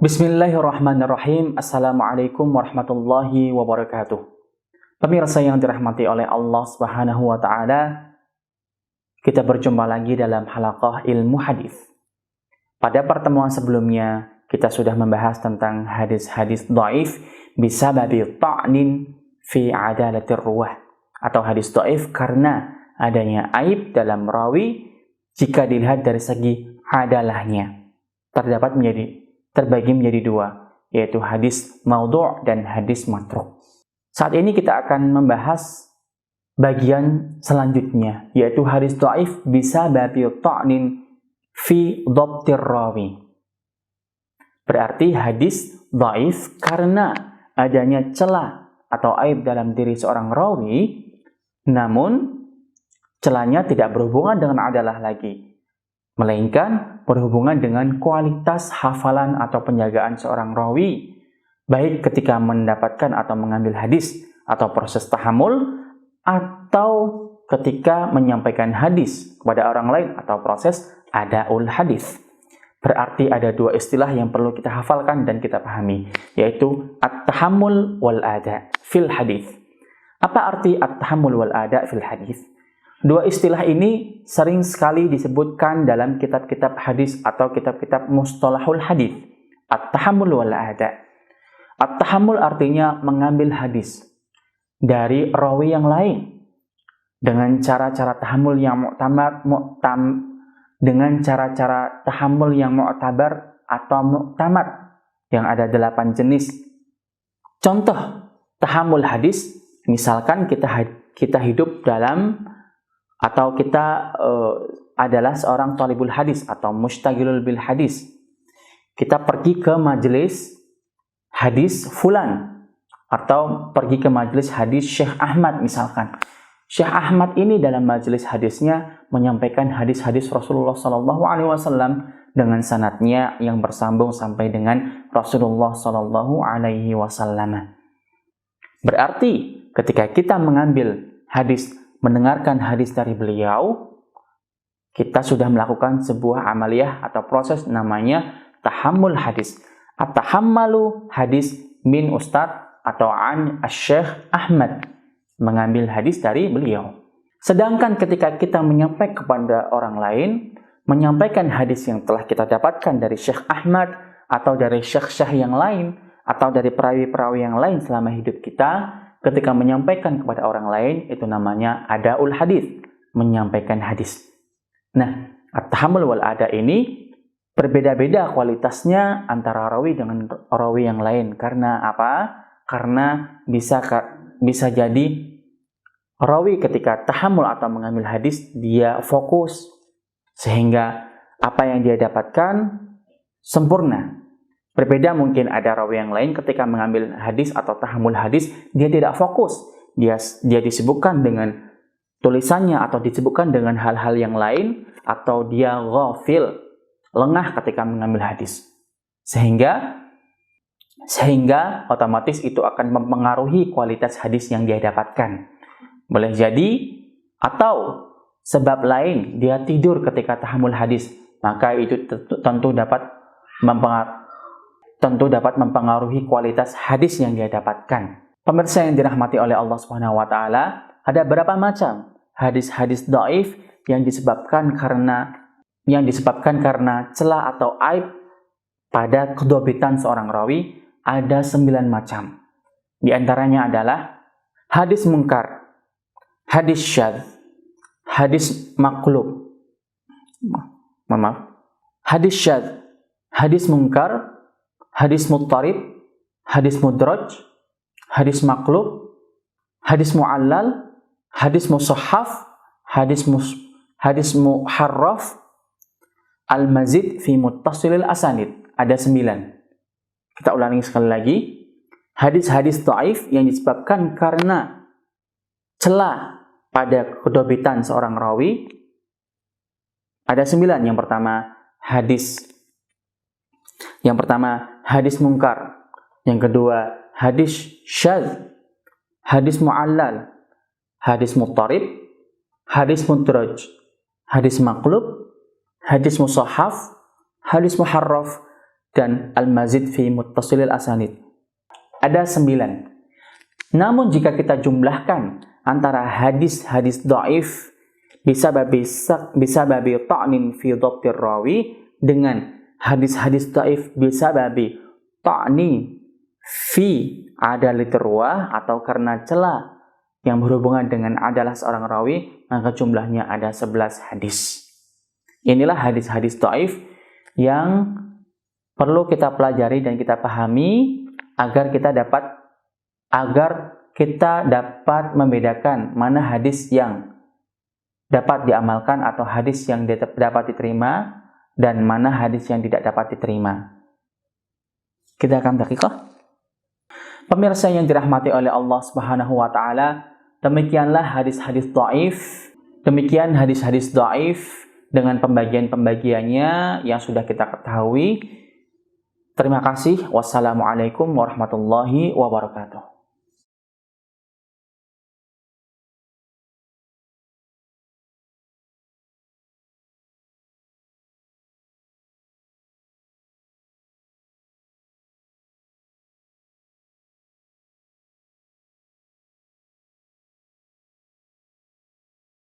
Bismillahirrahmanirrahim. Assalamualaikum warahmatullahi wabarakatuh. Pemirsa yang dirahmati oleh Allah Subhanahu wa taala, kita berjumpa lagi dalam halaqah ilmu hadis. Pada pertemuan sebelumnya, kita sudah membahas tentang hadis-hadis dhaif bisababi ta'nin fi adalatir ruwah, atau hadis dhaif karena adanya aib dalam rawi jika dilihat dari segi adalahnya. Terbagi menjadi dua, yaitu hadis maudhu' dan hadis matruk. Saat ini kita akan membahas bagian selanjutnya, yaitu hadis dhaif bisababi ta'nin fi dhabtir rawi. Berarti hadis dhaif karena adanya celah atau aib dalam diri seorang rawi, namun celahnya tidak berhubungan dengan adalah lagi, melainkan berhubungan dengan kualitas hafalan atau penjagaan seorang rawi, baik ketika mendapatkan atau mengambil hadis atau proses tahammul, atau ketika menyampaikan hadis kepada orang lain atau proses adaul hadis. Berarti ada dua istilah yang perlu kita hafalkan dan kita pahami, yaitu at-tahammul wal ada fil hadis. Apa arti at-tahammul wal ada fil hadis? Dua istilah ini sering sekali disebutkan dalam kitab-kitab hadis atau kitab-kitab mustalahul hadis. At-tahammul wal ada. At-tahammul artinya mengambil hadis dari rawi yang lain dengan cara-cara tahammul yang mu'tabar atau mu'tamad yang ada 8 jenis. Contoh tahammul hadis, misalkan kita hidup dalam atau kita adalah seorang talibul hadis atau mushtagilul bil hadis. Kita pergi ke majelis hadis fulan atau pergi ke majelis hadis Syekh Ahmad misalkan. Syekh Ahmad ini dalam majelis hadisnya menyampaikan hadis-hadis Rasulullah SAW dengan sanadnya yang bersambung sampai dengan Rasulullah SAW. Berarti ketika kita mendengarkan hadis dari beliau, kita sudah melakukan sebuah amaliyah atau proses namanya tahammul hadis. At-tahammalu hadis min ustadz atau an Syekh Ahmad, mengambil hadis dari beliau. Sedangkan ketika kita menyampaikan kepada orang lain, menyampaikan hadis yang telah kita dapatkan dari Syekh Ahmad atau dari syekh-syekh yang lain atau dari perawi-perawi yang lain selama hidup kita, ketika menyampaikan kepada orang lain, itu namanya adaul hadis, menyampaikan hadis. Nah, at-tahammul wal ada ini berbeda-beda kualitasnya antara rawi dengan rawi yang lain. Karena apa? Karena bisa jadi rawi ketika tahammul atau mengambil hadis, dia fokus sehingga apa yang dia dapatkan sempurna. Berbeda mungkin ada rawi yang lain ketika mengambil hadis atau tahammul hadis, dia tidak fokus. Dia disibukkan dengan tulisannya atau disibukkan dengan hal-hal yang lain, atau dia ghafil, lengah ketika mengambil hadis. Sehingga otomatis itu akan mempengaruhi kualitas hadis yang dia dapatkan. Boleh jadi, atau sebab lain, dia tidur ketika tahammul hadis, maka itu tentu dapat mempengaruhi kualitas hadis yang dia dapatkan. Pemirsa yang dirahmati oleh Allah Subhanahu wa taala, ada berapa macam hadis-hadis dhaif yang disebabkan karena celah atau aib pada kedobitan seorang rawi. Ada 9 macam. Di antaranya adalah hadis munkar, hadis syadz, hadis maqlub. Hadis syadz, hadis munkar, hadis muttarib, hadis mudraj, hadis maqlub, hadis mu'allal, hadis musahhaf, hadis muharraf, al-mazid fi muttasilil asanid. Ada 9. Kita ulangi sekali lagi. Hadis-hadis dhaif yang disebabkan karena celah pada kedobitan seorang rawi. Ada 9. Yang pertama hadis munkar. Yang kedua hadis syadz, hadis mu'allal, hadis muttarib, hadis mudraj, hadis maqlub, hadis musahhaf, hadis muharraf, dan Al-Mazid fi Muttasilil Asanid. Ada 9. Namun jika kita jumlahkan antara hadis-hadis dhaif bisa babi ta'nin fi dhabtir rawi dengan hadis-hadis dhaif bisa babi ta'ni fi adalatir ruwah atau karena celah yang berhubungan dengan adalah seorang rawi, maka jumlahnya ada 11 hadis. Inilah hadis-hadis dhaif yang perlu kita pelajari dan kita pahami agar kita dapat membedakan mana hadis yang dapat diamalkan atau hadis yang dapat diterima dan mana hadis yang tidak dapat diterima. Kita akan dakikah. Pemirsa yang dirahmati oleh Allah Subhanahu wa taala, demikianlah hadis-hadis dhaif. Demikian hadis-hadis dhaif dengan pembagian-pembagiannya yang sudah kita ketahui. Terima kasih. Wassalamualaikum warahmatullahi wabarakatuh.